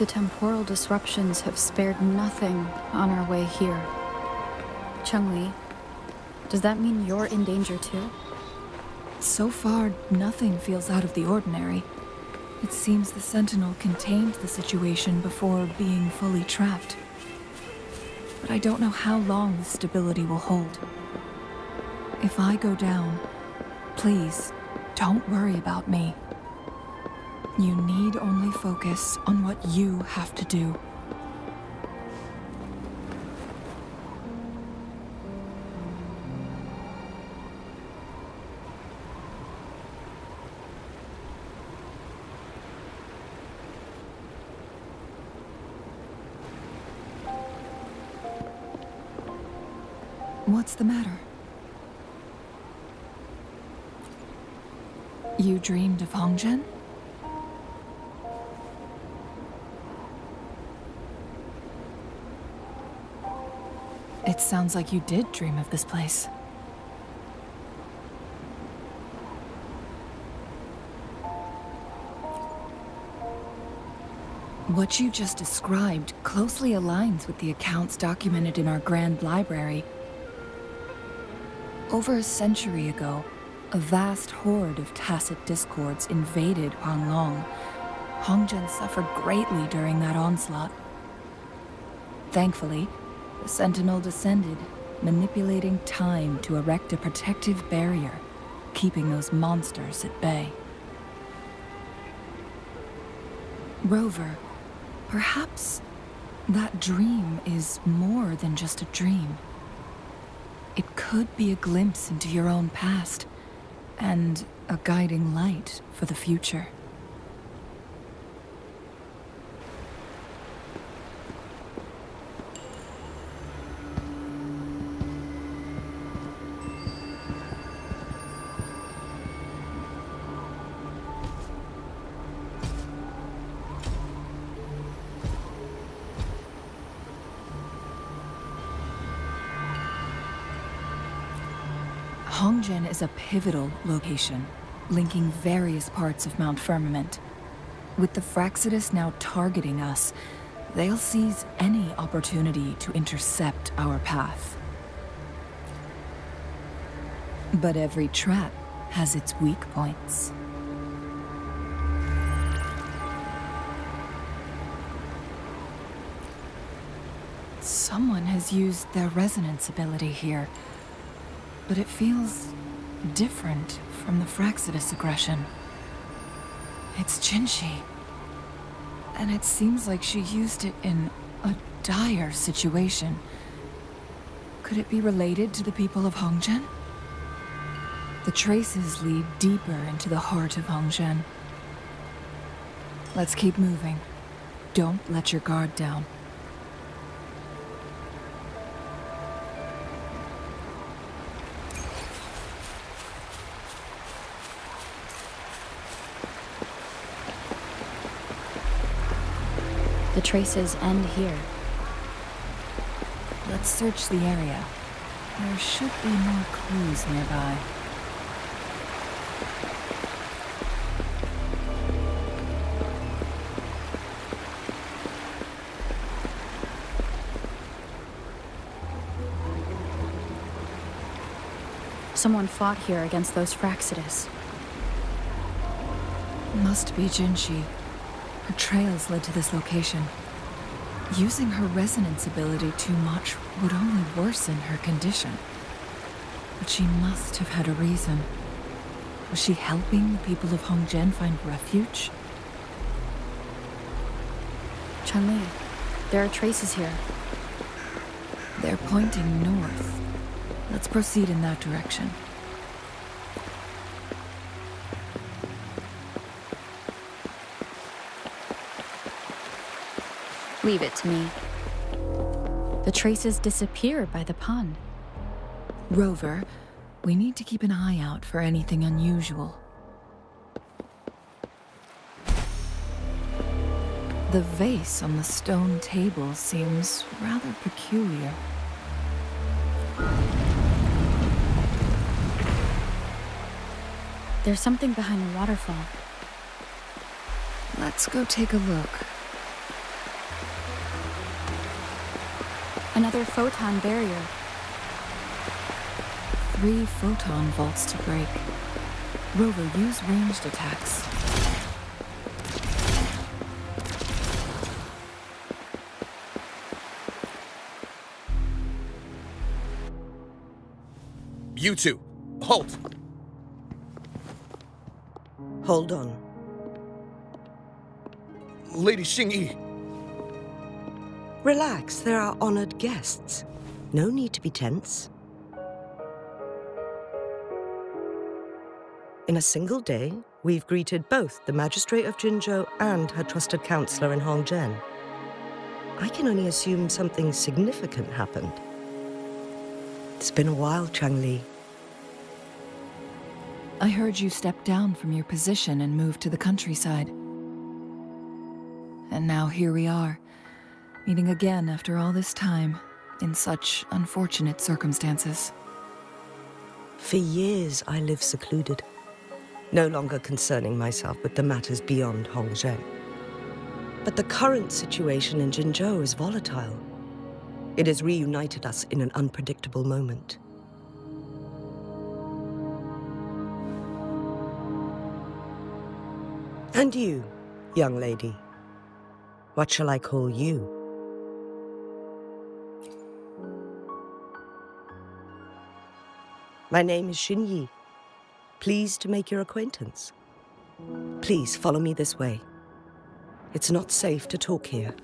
The temporal disruptions have spared nothing on our way here. Cheng-Li, does that mean you're in danger too? So far, nothing feels out of the ordinary. It seems the Sentinel contained the situation before being fully trapped. But I don't know how long the stability will hold. If I go down, please, don't worry about me. You need only focus on what you have to do. What's the matter? You dreamed of Hongzhen? It sounds like you did dream of this place. What you just described closely aligns with the accounts documented in our Grand Library. Over a century ago, a vast horde of tacit discords invaded Huanglong. Hongzhen suffered greatly during that onslaught. Thankfully, the Sentinel descended, manipulating time to erect a protective barrier, keeping those monsters at bay. Rover, perhaps that dream is more than just a dream. It could be a glimpse into your own past, and a guiding light for the future. Hongzhen is a pivotal location, linking various parts of Mount Firmament. With the Fraxidus now targeting us, they'll seize any opportunity to intercept our path. But every trap has its weak points. Someone has used their resonance ability here. But it feels different from the Fraxidus aggression. It's Jinshi. And it seems like she used it in a dire situation. Could it be related to the people of Hongzhen? The traces lead deeper into the heart of Hongzhen. Let's keep moving. Don't let your guard down. The traces end here. Let's search the area. There should be more clues nearby. Someone fought here against those Fraxidus. Must be Jinshi. Her trails led to this location. Using her resonance ability too much would only worsen her condition. But she must have had a reason. Was she helping the people of Hongzhen find refuge? Cheng-Li, there are traces here. They're pointing north. Let's proceed in that direction. Leave it to me. The traces disappear by the pond. Rover, we need to keep an eye out for anything unusual. The vase on the stone table seems rather peculiar. There's something behind the waterfall. Let's go take a look. Another photon barrier. 3 photon vaults to break. Rover, use ranged attacks. You two, halt! Hold on. Lady Xingyi. Relax, they're our honored guests. No need to be tense. In a single day, we've greeted both the Magistrate of Jinzhou and her trusted counselor in Hongzhen. I can only assume something significant happened. It's been a while, Changli. I heard you stepped down from your position and moved to the countryside. And now here we are, meeting again after all this time, in such unfortunate circumstances. For years, I lived secluded, no longer concerning myself with the matters beyond Hongzhen. But the current situation in Jinzhou is volatile. It has reunited us in an unpredictable moment. And you, young lady, what shall I call you? My name is Xingyi. Pleased to make your acquaintance. Please follow me this way. It's not safe to talk here.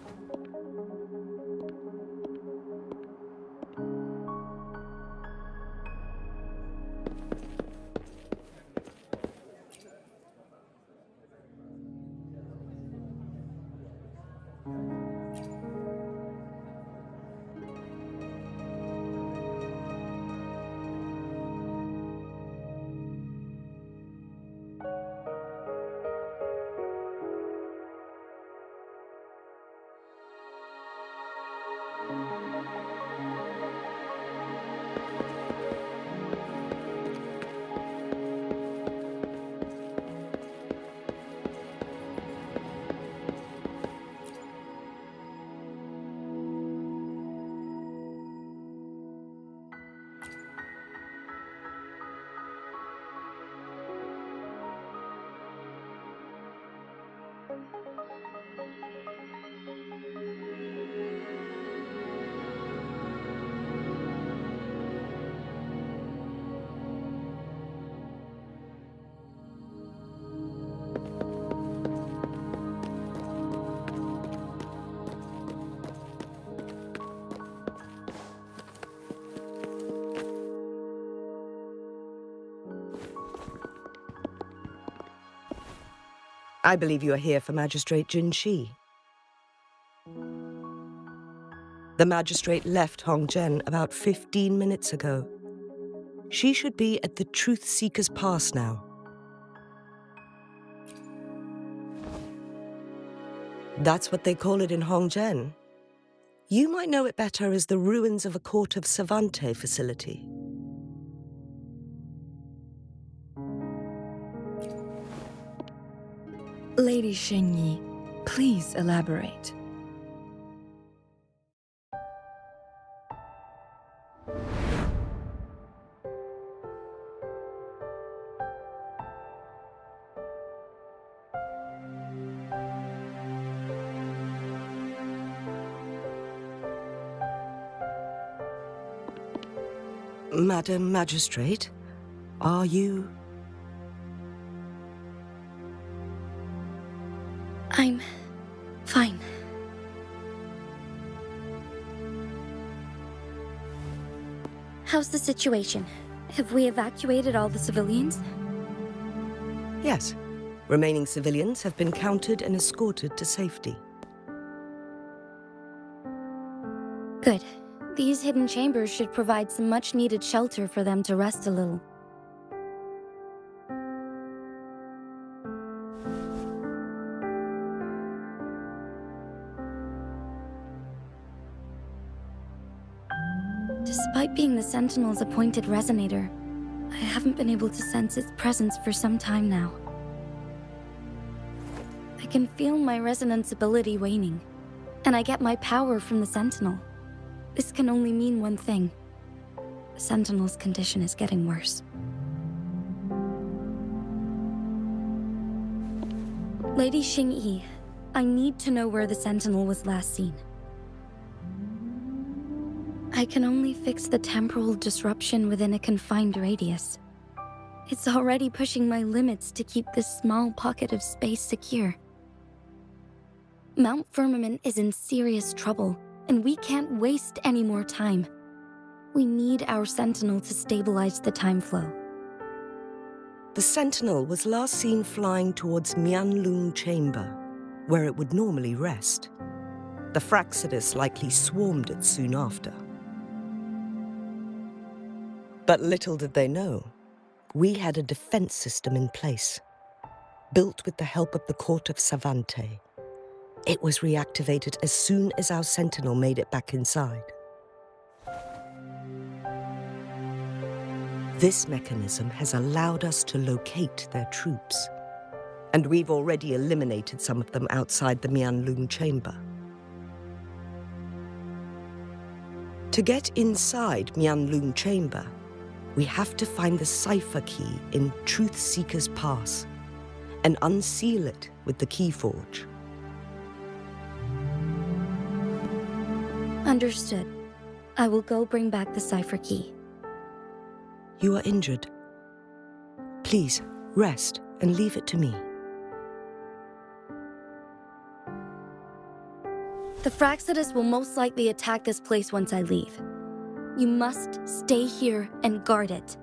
I believe you are here for Magistrate Jin Shi. The magistrate left Hongzhen about 15 minutes ago. She should be at the Truth Seeker's Pass now. That's what they call it in Hongzhen. You might know it better as the ruins of a Court of Savante facility. Lady Xingyi, please elaborate. Madam Magistrate, are you... I'm fine. How's the situation? Have we evacuated all the civilians? Yes. Remaining civilians have been counted and escorted to safety. Good. These hidden chambers should provide some much-needed shelter for them to rest a little. Despite being the Sentinel's appointed resonator, I haven't been able to sense its presence for some time now. I can feel my resonance ability waning, and I get my power from the Sentinel. This can only mean one thing. The Sentinel's condition is getting worse. Lady Xingyi, I need to know where the Sentinel was last seen. I can only fix the temporal disruption within a confined radius. It's already pushing my limits to keep this small pocket of space secure. Mount Firmament is in serious trouble, and we can't waste any more time. We need our Sentinel to stabilize the time flow. The Sentinel was last seen flying towards Mianlung Chamber, where it would normally rest. The Fractsidus likely swarmed it soon after. But little did they know, we had a defense system in place, built with the help of the court of Savante. It was reactivated as soon as our Sentinel made it back inside. This mechanism has allowed us to locate their troops, and we've already eliminated some of them outside the Mianlung Chamber. To get inside Mianlung Chamber, we have to find the cipher key in Truth Seeker's Pass and unseal it with the Keyforge. Understood. I will go bring back the cipher key. You are injured. Please, rest and leave it to me. The Fractsidus will most likely attack this place once I leave. You must stay here and guard it.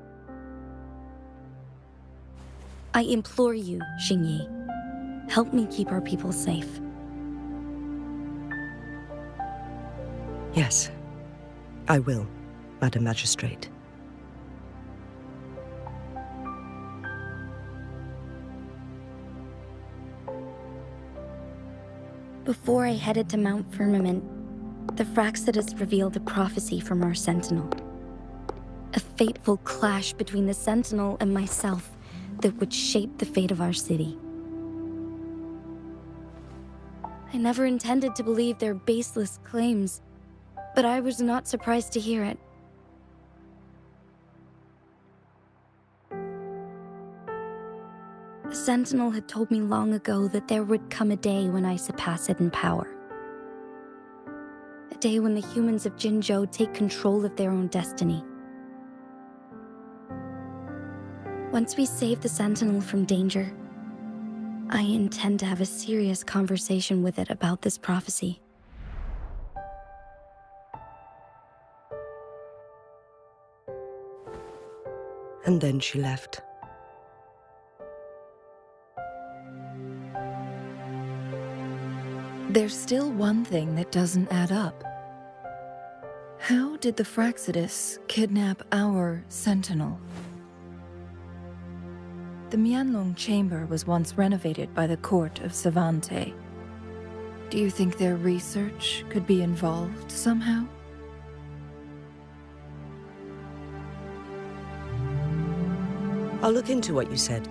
I implore you, Xingyi. Help me keep our people safe. Yes, I will, Madam Magistrate. Before I headed to Mount Firmament, the Fractsidus revealed a prophecy from our Sentinel. A fateful clash between the Sentinel and myself that would shape the fate of our city. I never intended to believe their baseless claims, but I was not surprised to hear it. The Sentinel had told me long ago that there would come a day when I surpass it in power. A day when the humans of Jinzhou take control of their own destiny. Once we save the Sentinel from danger, I intend to have a serious conversation with it about this prophecy. And then she left. There's still one thing that doesn't add up. How did the Fractsidus kidnap our Sentinel? The Mianlung Chamber was once renovated by the court of Savante. Do you think their research could be involved somehow? I'll look into what you said.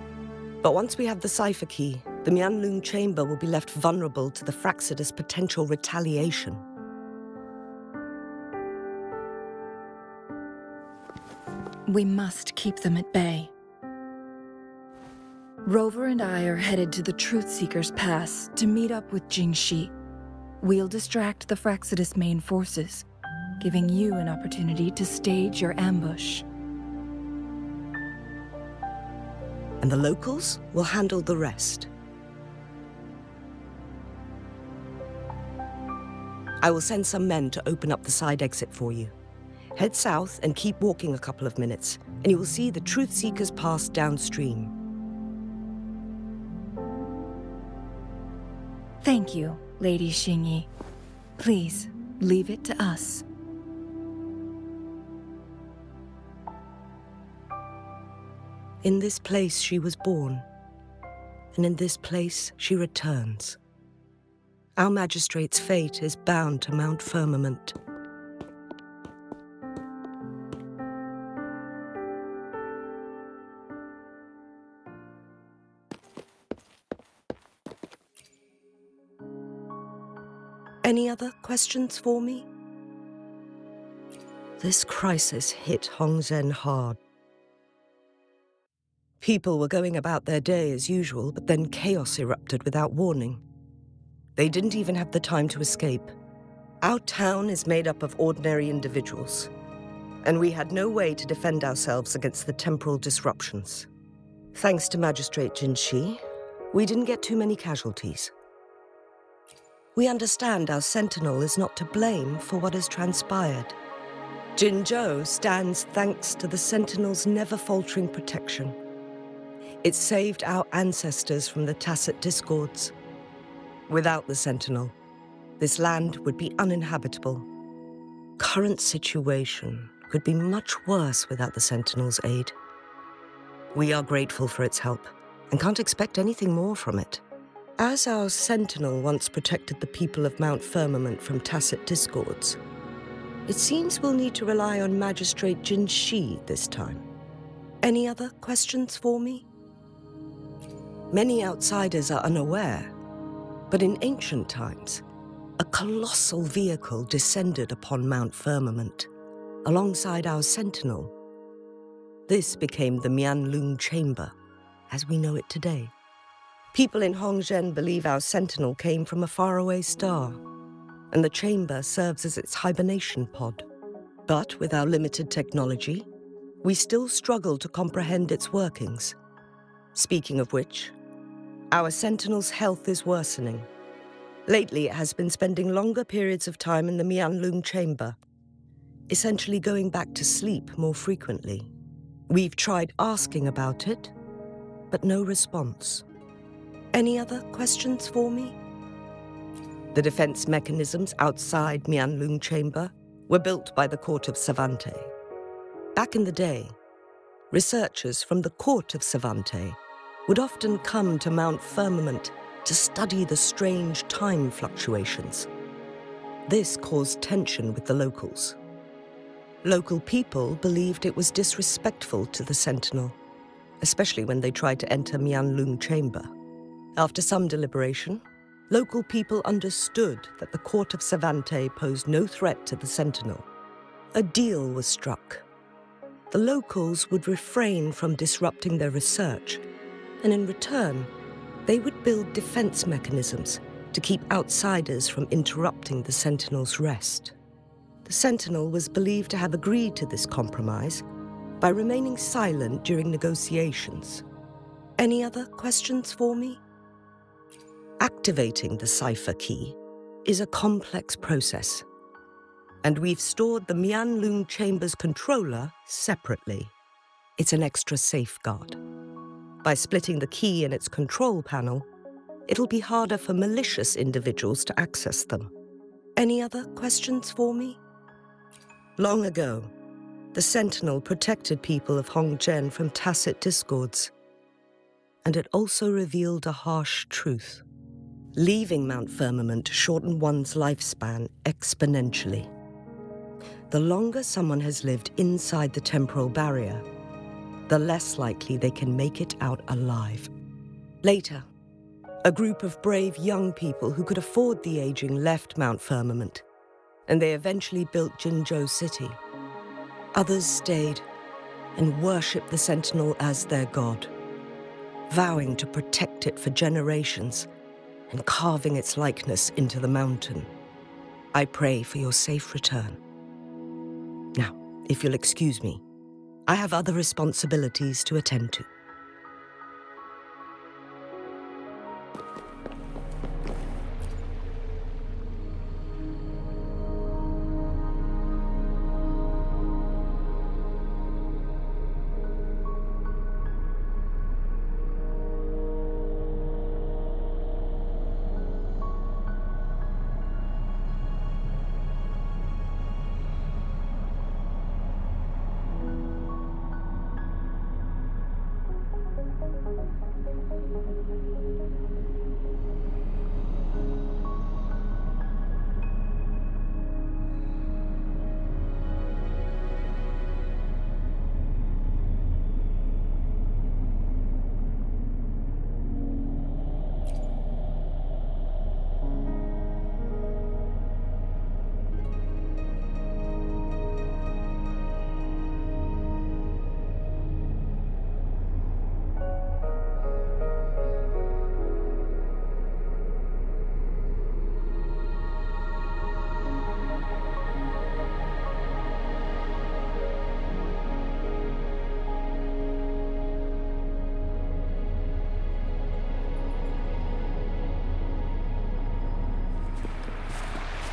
But once we have the cipher key, the Mianlung Chamber will be left vulnerable to the Fractsidus' potential retaliation. We must keep them at bay. Rover and I are headed to the Truth Seeker's Pass to meet up with Jingxi. We'll distract the Fractsidus' main forces, giving you an opportunity to stage your ambush. And the locals will handle the rest. I will send some men to open up the side exit for you. Head south and keep walking a couple of minutes, and you will see the Truth Seeker's Pass downstream. Thank you, Lady Xingyi. Please, leave it to us. In this place she was born, and in this place she returns. Our magistrate's fate is bound to Mount Firmament. Any other questions for me? This crisis hit Hongzhen hard. People were going about their day as usual, but then chaos erupted without warning. They didn't even have the time to escape. Our town is made up of ordinary individuals, and we had no way to defend ourselves against the temporal disruptions. Thanks to Magistrate Jinshi, we didn't get too many casualties. We understand our sentinel is not to blame for what has transpired. Jinzhou stands thanks to the sentinel's never-faltering protection. It saved our ancestors from the tacit discords. Without the sentinel, this land would be uninhabitable. Current situation could be much worse without the sentinel's aid. We are grateful for its help and can't expect anything more from it. As our sentinel once protected the people of Mount Firmament from tacit discords, it seems we'll need to rely on Magistrate Jinshi this time. Any other questions for me? Many outsiders are unaware, but in ancient times, a colossal vehicle descended upon Mount Firmament, alongside our sentinel. This became the Mianlun Chamber, as we know it today. People in Hongzhen believe our sentinel came from a faraway star, and the chamber serves as its hibernation pod. But with our limited technology, we still struggle to comprehend its workings. Speaking of which, our sentinel's health is worsening. Lately, it has been spending longer periods of time in the Mianlun chamber, essentially going back to sleep more frequently. We've tried asking about it, but no response. Any other questions for me? The defense mechanisms outside Mianlun chamber were built by the court of Savante. Back in the day, researchers from the court of Savante would often come to Mount Firmament to study the strange time fluctuations. This caused tension with the locals. Local people believed it was disrespectful to the Sentinel, especially when they tried to enter Mianlun chamber. After some deliberation, local people understood that the court of Savante posed no threat to the Sentinel. A deal was struck. The locals would refrain from disrupting their research, and in return, they would build defense mechanisms to keep outsiders from interrupting the Sentinel's rest. The Sentinel was believed to have agreed to this compromise by remaining silent during negotiations. Any other questions for me? Activating the cipher key is a complex process, and we've stored the Mianlun Chamber's controller separately. It's an extra safeguard. By splitting the key in its control panel, it'll be harder for malicious individuals to access them. Any other questions for me? Long ago, the Sentinel protected people of Hongzhen from tacit discords, and it also revealed a harsh truth. Leaving Mount Firmament shortened one's lifespan exponentially. The longer someone has lived inside the temporal barrier, the less likely they can make it out alive. Later, a group of brave young people who could afford the aging left Mount Firmament, and they eventually built Jinzhou City. Others stayed and worshipped the Sentinel as their god, vowing to protect it for generations and carving its likeness into the mountain. I pray for your safe return. Now, if you'll excuse me, I have other responsibilities to attend to.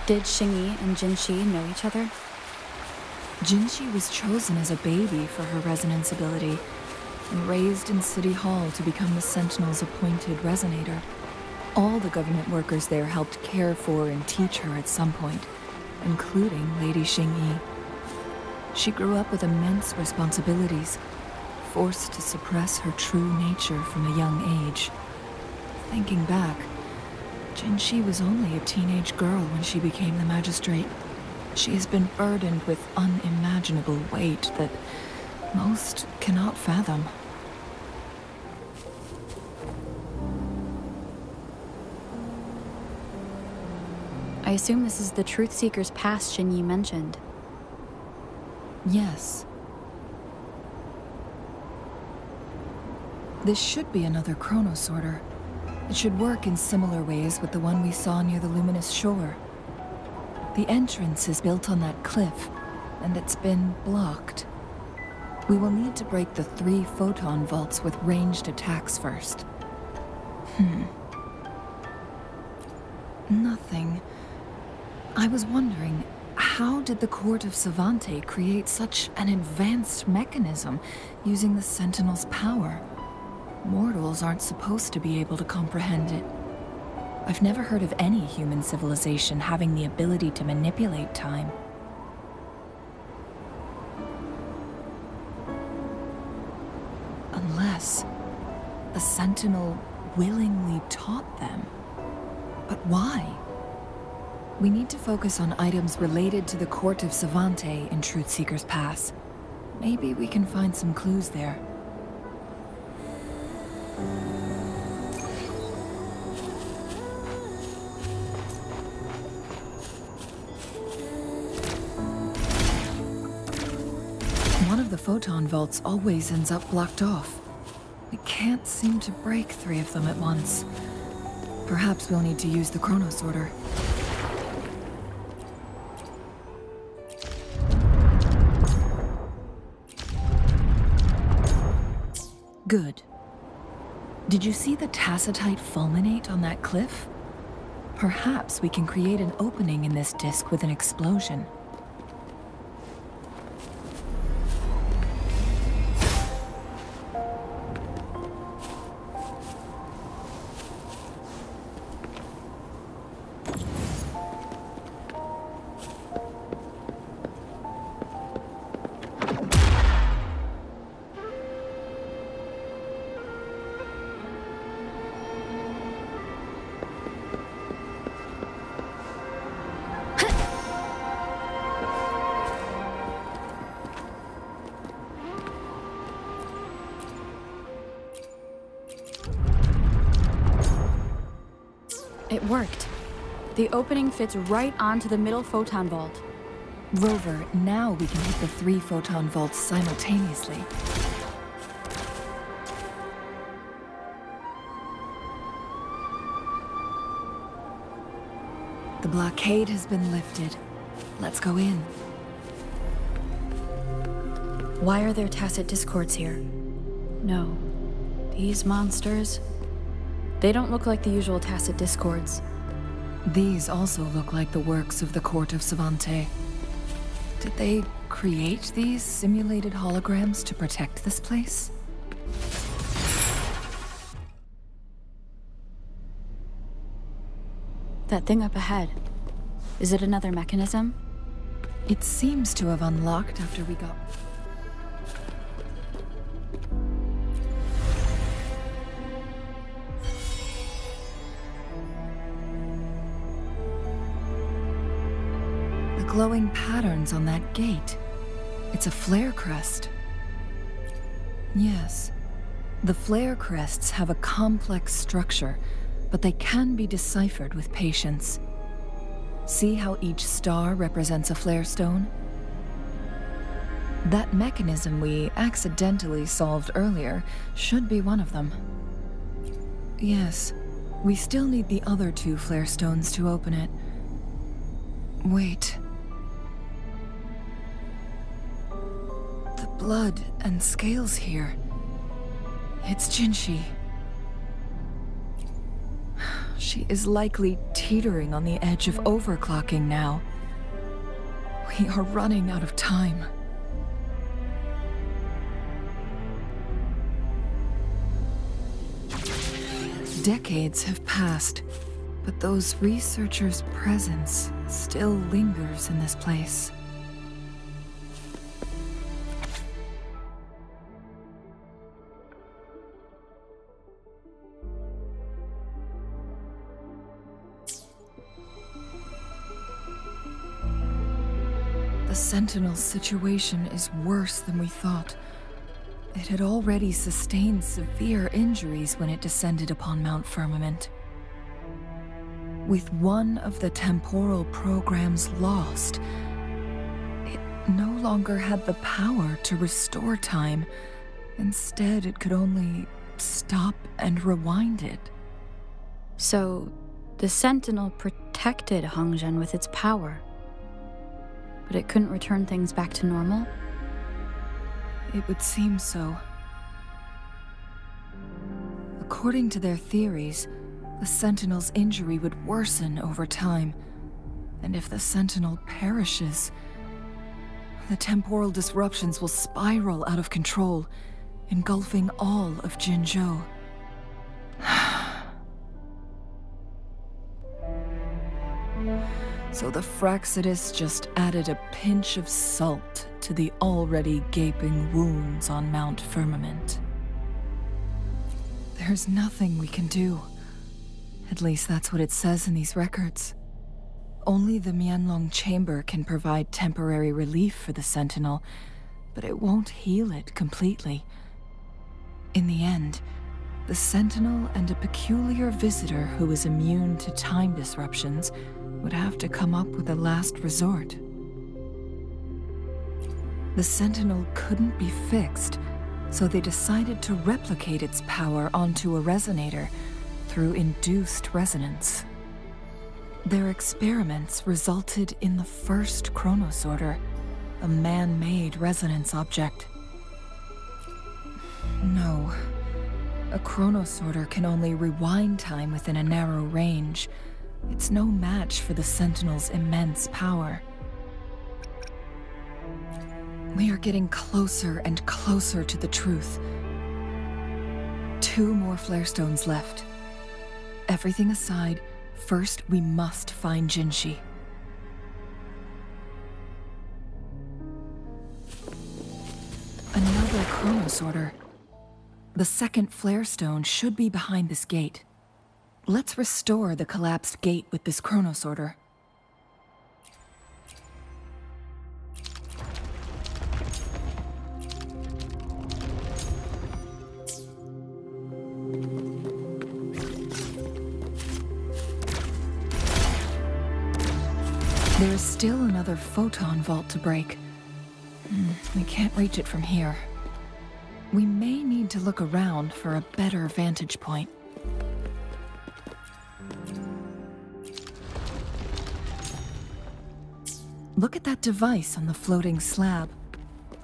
Did Xingyi and Jinshi know each other? Jinshi was chosen as a baby for her resonance ability and raised in City Hall to become the Sentinel's appointed resonator. All the government workers there helped care for and teach her at some point, including Lady Xingyi. She grew up with immense responsibilities, forced to suppress her true nature from a young age. Thinking back, Jinshi was only a teenage girl when she became the magistrate. She has been burdened with unimaginable weight that most cannot fathom. I assume this is the Truth Seeker's past Xingyi mentioned. Yes. This should be another chronosorter. It should work in similar ways with the one we saw near the luminous shore. The entrance is built on that cliff, and it's been blocked. We will need to break the 3 photon vaults with ranged attacks first. Nothing. I was wondering, how did the Court of Savante create such an advanced mechanism using the Sentinel's power? Mortals aren't supposed to be able to comprehend it. I've never heard of any human civilization having the ability to manipulate time. Unless the Sentinel willingly taught them. But why? We need to focus on items related to the Court of Savante in Truthseeker's Pass. Maybe we can find some clues there. One of the photon vaults always ends up blocked off. We can't seem to break 3 of them at once. Perhaps we'll need to use the chronosorter. Good. Did you see the tacitite fulminate on that cliff? Perhaps we can create an opening in this disk with an explosion. It worked. The opening fits right onto the middle photon vault. Rover, now we can hit the 3 photon vaults simultaneously. The blockade has been lifted. Let's go in. Why are there tacit discords here? No. These monsters... They don't look like the usual tacit discords. These also look like the works of the Court of Savante. Did they create these simulated holograms to protect this place? That thing up ahead. Is it another mechanism? It seems to have unlocked after we got... glowing patterns on that gate. It's a flare crest. Yes. The flare crests have a complex structure, but they can be deciphered with patience. See how each star represents a flare stone? That mechanism we accidentally solved earlier should be one of them. Yes. We still need the other 2 flare stones to open it. Wait. Blood and scales here. It's Jinshi. She is likely teetering on the edge of overclocking now. We are running out of time. Decades have passed, but those researchers' presence still lingers in this place. The Sentinel's situation is worse than we thought. It had already sustained severe injuries when it descended upon Mount Firmament. With one of the temporal programs lost, it no longer had the power to restore time. Instead, it could only stop and rewind it. So, the Sentinel protected Hongzhen with its power, but it couldn't return things back to normal? It would seem so. According to their theories, the Sentinel's injury would worsen over time, and if the Sentinel perishes, the temporal disruptions will spiral out of control, engulfing all of Jinzhou. So the Fraxidus just added a pinch of salt to the already gaping wounds on Mount Firmament. There's nothing we can do. At least that's what it says in these records. Only the Mianlong Chamber can provide temporary relief for the Sentinel, but it won't heal it completely. In the end, the Sentinel and a peculiar visitor who is immune to time disruptions would have to come up with a last resort. The Sentinel couldn't be fixed, so they decided to replicate its power onto a resonator through induced resonance. Their experiments resulted in the first chronosorter, a man-made resonance object. No, a chronosorter can only rewind time within a narrow range. It's no match for the Sentinel's immense power. We are getting closer and closer to the truth. 2 more flare stones left. Everything aside, first we must find Jinshi. Another chronosorter. The second flare stone should be behind this gate. Let's restore the collapsed gate with this chronosorter. There is still another photon vault to break. We can't reach it from here. We may need to look around for a better vantage point. Look at that device on the floating slab.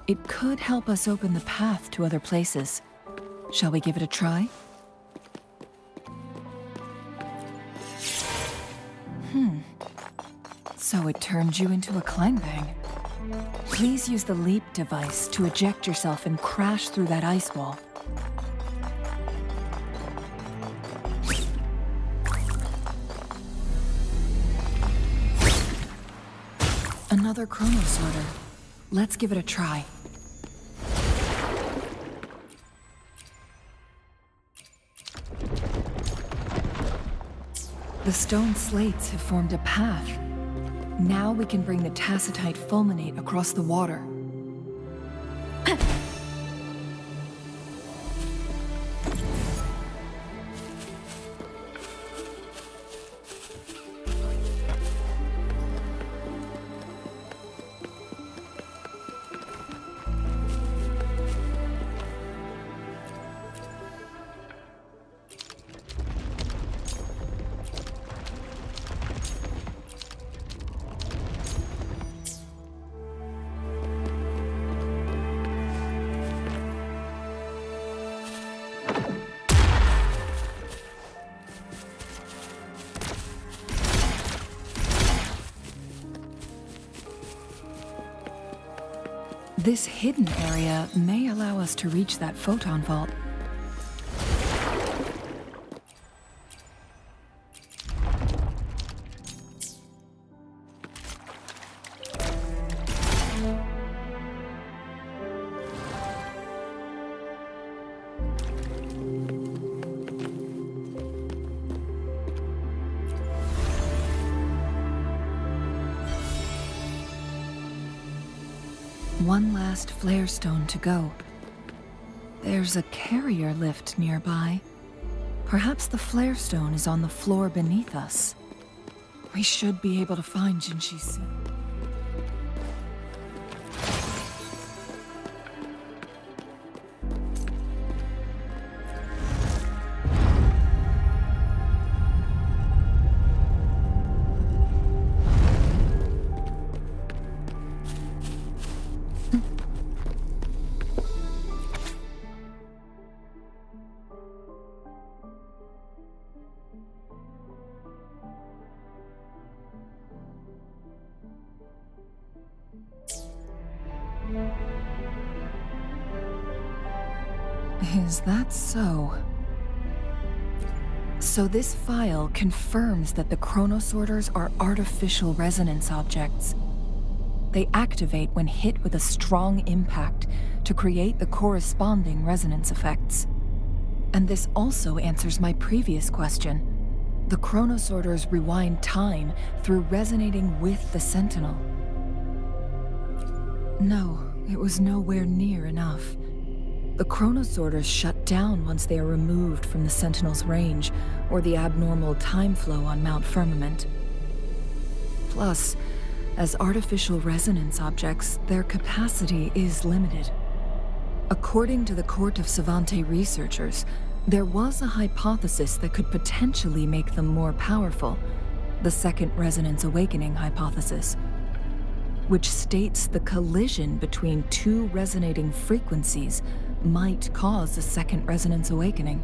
It could help us open the path to other places. Shall we give it a try? So it turned you into a Klangbang. Please use the leap device to eject yourself and crash through that ice wall. Another chronosorter. Let's give it a try. The stone slates have formed a path. Now we can bring the tacitite fulminate across the water. This hidden area may allow us to reach that photon vault. One last flare stone to go. There's a carrier lift nearby. Perhaps the flare stone is on the floor beneath us. We should be able to find Jinshi soon. Is that so? So this file confirms that the chronosorters are artificial resonance objects. They activate when hit with a strong impact to create the corresponding resonance effects. And this also answers my previous question. The chronosorters rewind time through resonating with the Sentinel. No, it was nowhere near enough. The chronosorters shut down once they are removed from the Sentinel's range, or the abnormal time flow on Mount Firmament. Plus, as artificial resonance objects, their capacity is limited. According to the Court of Savante researchers, there was a hypothesis that could potentially make them more powerful, the Second Resonance Awakening hypothesis, which states the collision between two resonating frequencies might cause a Second Resonance Awakening.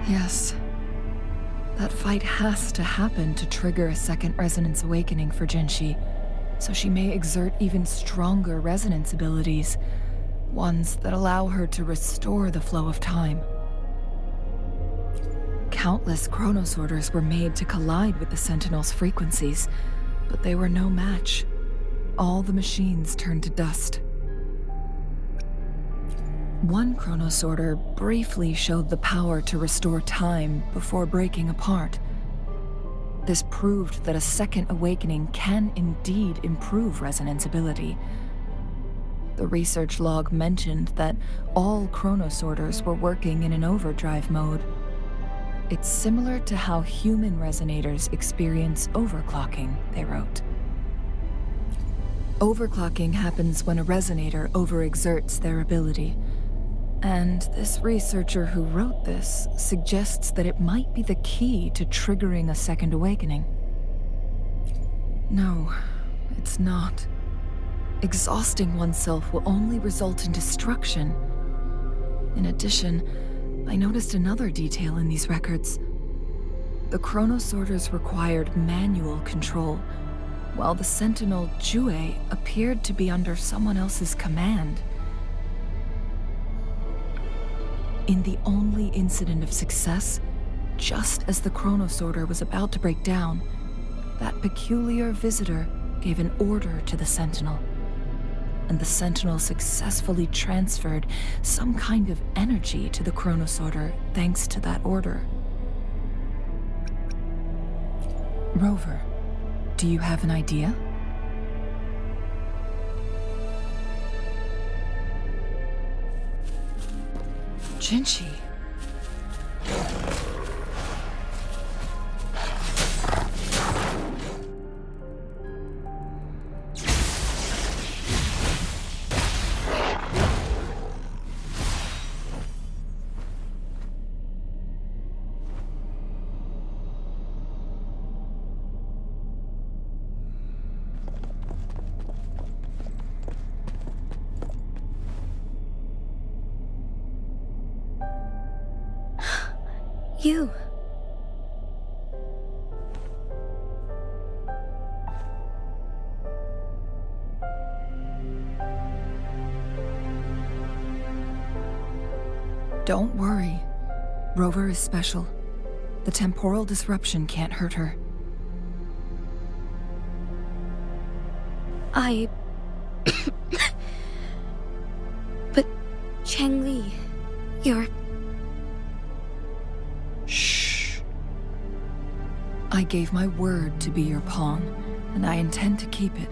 Yes. That fight has to happen to trigger a Second Resonance Awakening for Jinshi, so she may exert even stronger resonance abilities, ones that allow her to restore the flow of time. Countless chronosorters were made to collide with the Sentinel's frequencies, but they were no match. All the machines turned to dust. One chronosorter briefly showed the power to restore time before breaking apart. This proved that a second awakening can indeed improve resonance ability. The research log mentioned that all chronosorters were working in an overdrive mode. It's similar to how human resonators experience overclocking, they wrote. Overclocking happens when a resonator overexerts their ability. And this researcher who wrote this suggests that it might be the key to triggering a second awakening. No, it's not. Exhausting oneself will only result in destruction. In addition, I noticed another detail in these records. The chronosorters required manual control, while the Sentinel Jue appeared to be under someone else's command. In the only incident of success, just as the chronosorter was about to break down, that peculiar visitor gave an order to the Sentinel. And the Sentinel successfully transferred some kind of energy to the chronosorter thanks to that order. Rover, do you have an idea? Jinshi. You. Don't worry. Rover is special. The temporal disruption can't hurt her. But, Changli, you're... Shh. I gave my word to be your pawn, and I intend to keep it.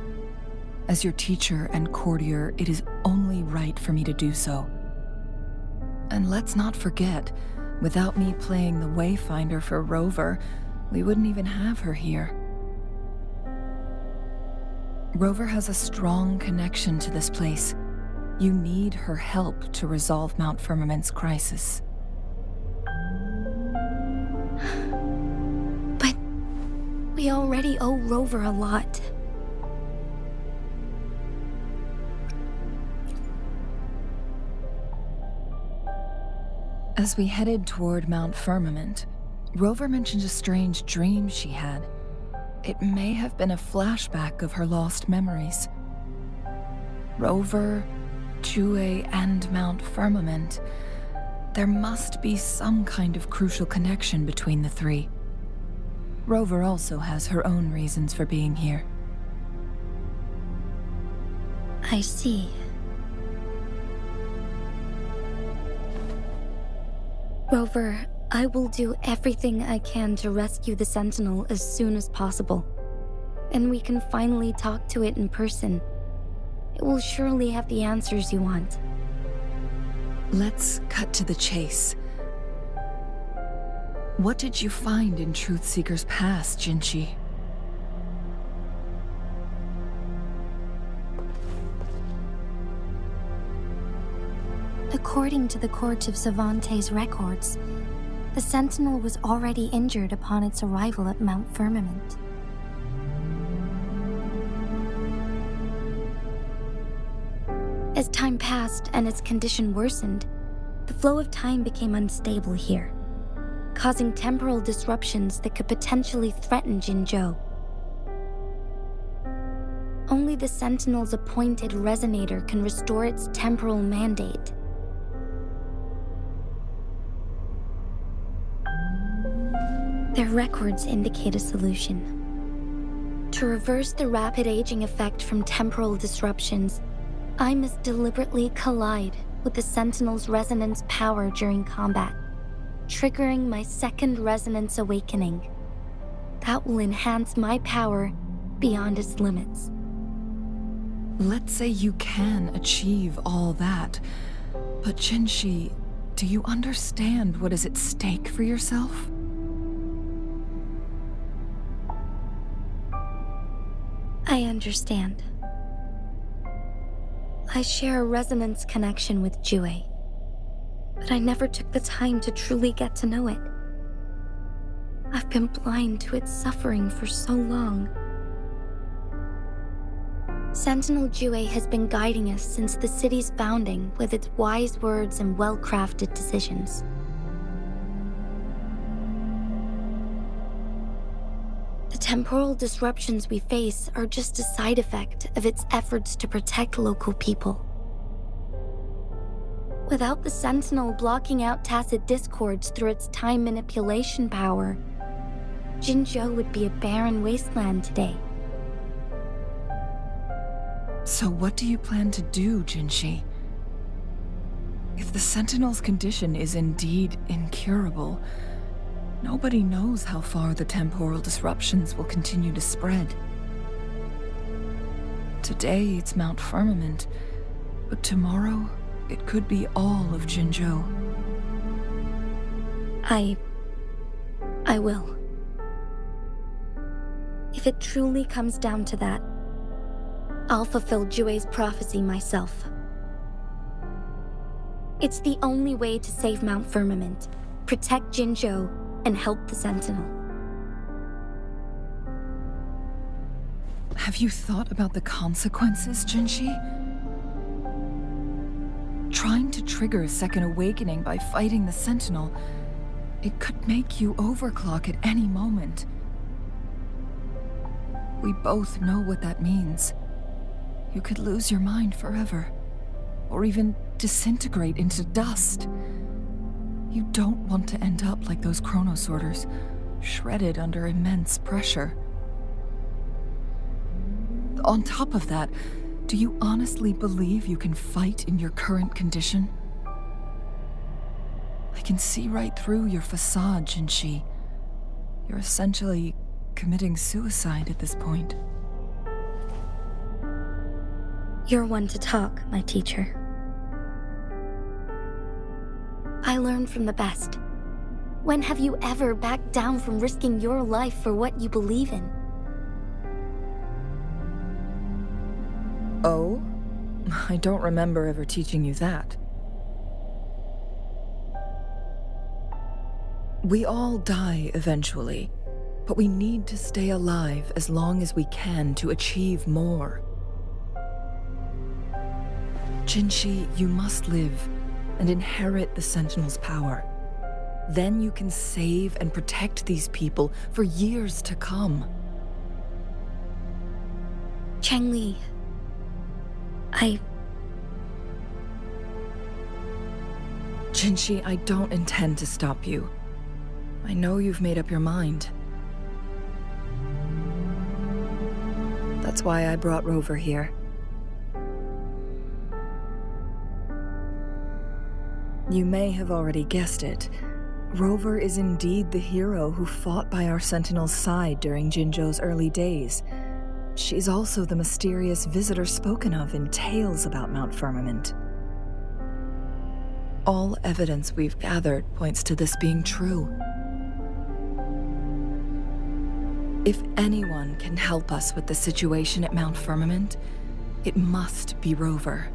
As your teacher and courtier, it is only right for me to do so. And let's not forget, without me playing the Wayfinder for Rover, we wouldn't even have her here. Rover has a strong connection to this place. You need her help to resolve Mount Firmament's crisis. But we already owe Rover a lot. As we headed toward Mount Firmament, Rover mentioned a strange dream she had. It may have been a flashback of her lost memories. Rover, Jue, and Mount Firmament. There must be some kind of crucial connection between the three. Rover also has her own reasons for being here. I see. Rover, I will do everything I can to rescue the Sentinel as soon as possible. And we can finally talk to it in person. It will surely have the answers you want. Let's cut to the chase. What did you find in Truthseeker's past, Jinchi? According to the Court of Savante's records, the Sentinel was already injured upon its arrival at Mount Firmament. As time passed and its condition worsened, the flow of time became unstable here, causing temporal disruptions that could potentially threaten Jinzhou. Only the Sentinel's appointed resonator can restore its temporal mandate. Their records indicate a solution. To reverse the rapid aging effect from temporal disruptions, I must deliberately collide with the Sentinel's resonance power during combat, triggering my second resonance awakening. That will enhance my power beyond its limits. Let's say you can achieve all that, but Jinshi, do you understand what is at stake for yourself? I understand. I share a resonance connection with Jue, but I never took the time to truly get to know it. I've been blind to its suffering for so long. Sentinel Jue has been guiding us since the city's founding with its wise words and well-crafted decisions. The temporal disruptions we face are just a side effect of its efforts to protect local people. Without the Sentinel blocking out tacit discords through its time manipulation power, Jinzhou would be a barren wasteland today. So what do you plan to do, Jinshi? If the Sentinel's condition is indeed incurable, nobody knows how far the temporal disruptions will continue to spread. Today it's Mount Firmament, but tomorrow it could be all of Jinzhou. I will. If it truly comes down to that, I'll fulfill Jue's prophecy myself. It's the only way to save Mount Firmament, protect Jinzhou, and help the Sentinel. Have you thought about the consequences, Jinshi? Trying to trigger a second awakening by fighting the Sentinel, it could make you overclock at any moment. We both know what that means. You could lose your mind forever, or even disintegrate into dust. You don't want to end up like those chronosorters, shredded under immense pressure. On top of that, do you honestly believe you can fight in your current condition? I can see right through your facade, Jinshi. You're essentially committing suicide at this point. You're one to talk, my teacher. I learn from the best. When have you ever backed down from risking your life for what you believe in? Oh? I don't remember ever teaching you that. We all die eventually, but we need to stay alive as long as we can to achieve more. Jinshi, you must live and inherit the Sentinel's power. Then you can save and protect these people for years to come. Changli, Jinshi, I don't intend to stop you. I know you've made up your mind. That's why I brought Rover here. You may have already guessed it. Rover is indeed the hero who fought by our Sentinel's side during Jinzhou's early days. She's also the mysterious visitor spoken of in tales about Mount Firmament. All evidence we've gathered points to this being true. If anyone can help us with the situation at Mount Firmament, it must be Rover.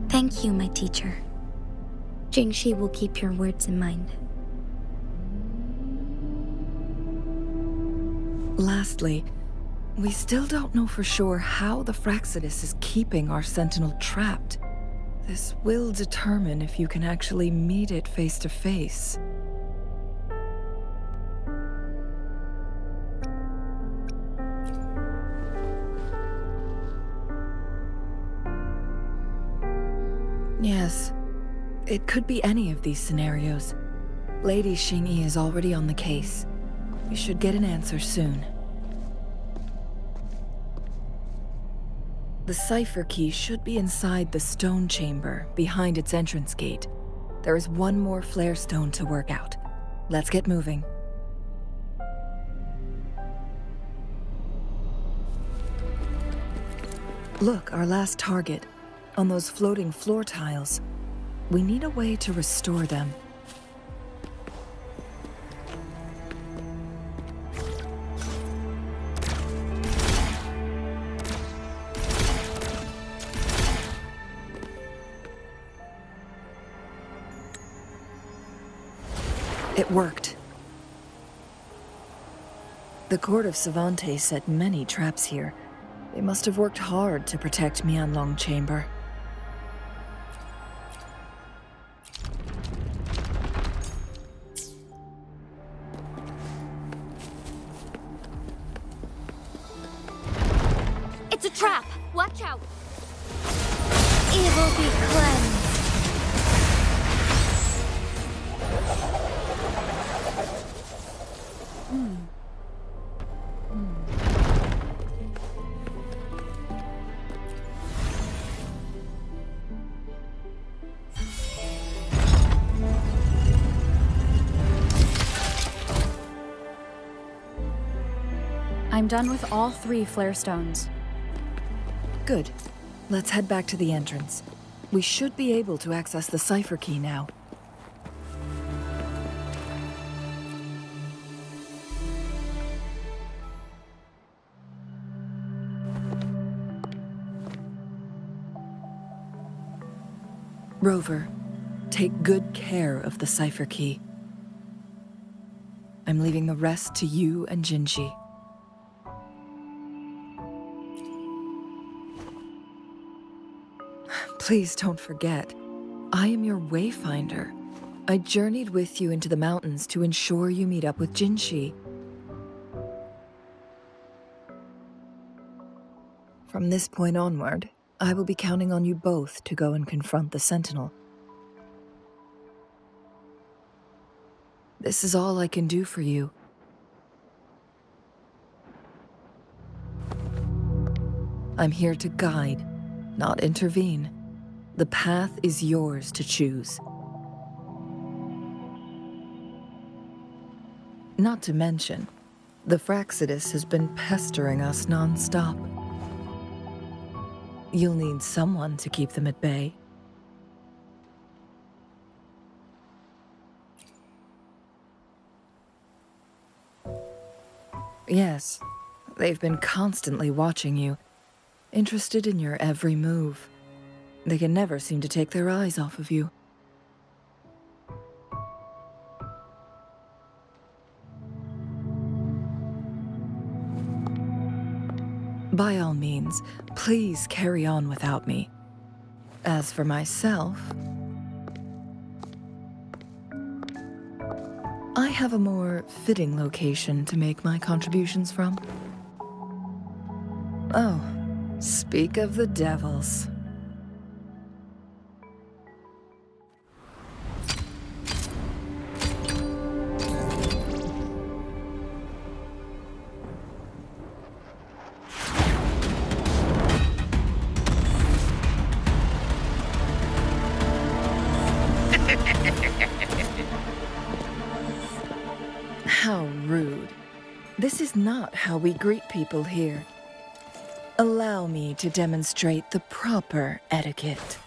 Thank you, my teacher. Jingshi will keep your words in mind. Lastly, we still don't know for sure how the Fraxidus is keeping our Sentinel trapped. This will determine if you can actually meet it face to face. Yes, it could be any of these scenarios. Lady Xingyi is already on the case. We should get an answer soon. The cipher key should be inside the stone chamber, behind its entrance gate. There is one more flare stone to work out. Let's get moving. Look, our last target. On those floating floor tiles. We need a way to restore them. It worked. The Court of Savante set many traps here. They must have worked hard to protect Mianlong Chamber. It's a trap! Watch out! Evil be cleansed! I'm done with all 3 flare stones. Good. Let's head back to the entrance. We should be able to access the cipher key now. Rover, take good care of the cipher key. I'm leaving the rest to you and Jinshi. Please don't forget, I am your wayfinder. I journeyed with you into the mountains to ensure you meet up with Jinshi. From this point onward, I will be counting on you both to go and confront the Sentinel. This is all I can do for you. I'm here to guide, not intervene. The path is yours to choose. Not to mention, the Fraxidus has been pestering us non-stop. You'll need someone to keep them at bay. Yes, they've been constantly watching you, interested in your every move. They can never seem to take their eyes off of you. By all means, please carry on without me. As for myself, I have a more fitting location to make my contributions from. Oh, speak of the devils. How rude. This is not how we greet people here. Allow me to demonstrate the proper etiquette.